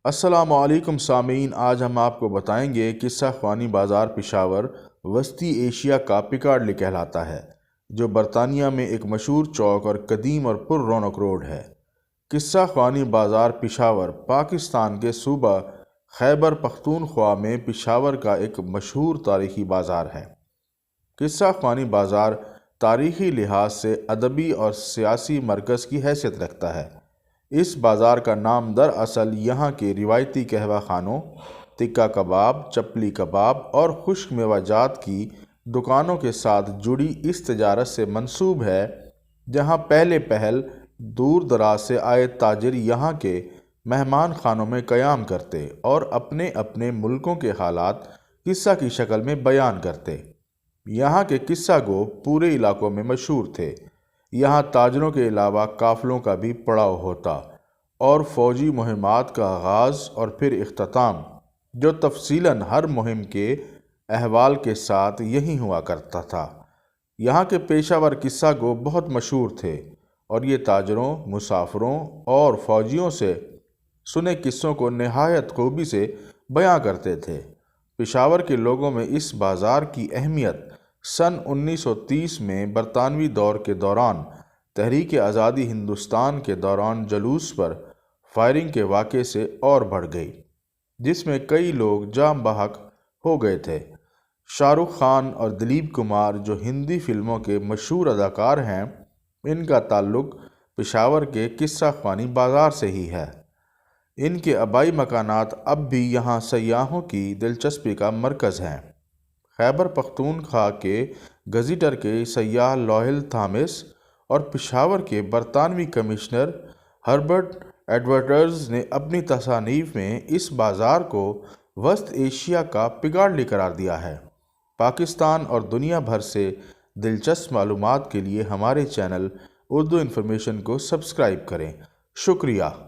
السلام علیکم سامعین، آج ہم آپ کو بتائیں گے قصہ خوانی بازار پشاور وسطی ایشیا کا پیکاڈلی کہلاتا ہے، جو برطانیہ میں ایک مشہور چوک اور قدیم اور پر رونق روڈ ہے۔ قصہ خوانی بازار پشاور پاکستان کے صوبہ خیبر پختونخوا میں پشاور کا ایک مشہور تاریخی بازار ہے۔ قصہ خوانی بازار تاریخی لحاظ سے ادبی اور سیاسی مرکز کی حیثیت رکھتا ہے۔ اس بازار کا نام دراصل یہاں کے روایتی قہوہ خانوں، تکہ کباب، چپلی کباب اور خشک میوہ جات کی دکانوں کے ساتھ جڑی اس تجارت سے منسوب ہے، جہاں پہلے پہل دور دراز سے آئے تاجر یہاں کے مہمان خانوں میں قیام کرتے اور اپنے اپنے ملکوں کے حالات قصہ کی شکل میں بیان کرتے۔ یہاں کے قصہ گو پورے علاقوں میں مشہور تھے۔ یہاں تاجروں کے علاوہ قافلوں کا بھی پڑاؤ ہوتا اور فوجی مہمات کا آغاز اور پھر اختتام، جو تفصیلاً ہر مہم کے احوال کے ساتھ یہی ہوا کرتا تھا۔ یہاں کے پیشہ ور قصہ گو بہت مشہور تھے اور یہ تاجروں، مسافروں اور فوجیوں سے سنے قصوں کو نہایت خوبی سے بیان کرتے تھے۔ پشاور کے لوگوں میں اس بازار کی اہمیت سن 1930 میں برطانوی دور کے دوران تحریک آزادی ہندوستان کے دوران جلوس پر فائرنگ کے واقعے سے اور بڑھ گئی، جس میں کئی لوگ جاں بحق ہو گئے تھے۔ شاہ رخ خان اور دلیپ کمار، جو ہندی فلموں کے مشہور اداکار ہیں، ان کا تعلق پشاور کے قصہ خوانی بازار سے ہی ہے۔ ان کے آبائی مکانات اب بھی یہاں سیاحوں کی دلچسپی کا مرکز ہیں۔ خیبر پختونخوا کے گزیٹر کے سیاح لوئل تھامس اور پشاور کے برطانوی کمشنر ہربرٹ ایڈورڈز نے اپنی تصانیف میں اس بازار کو وسط ایشیا کا پیکاڈلی قرار دیا ہے۔ پاکستان اور دنیا بھر سے دلچسپ معلومات کے لیے ہمارے چینل اردو انفارمیشن کو سبسکرائب کریں۔ شکریہ۔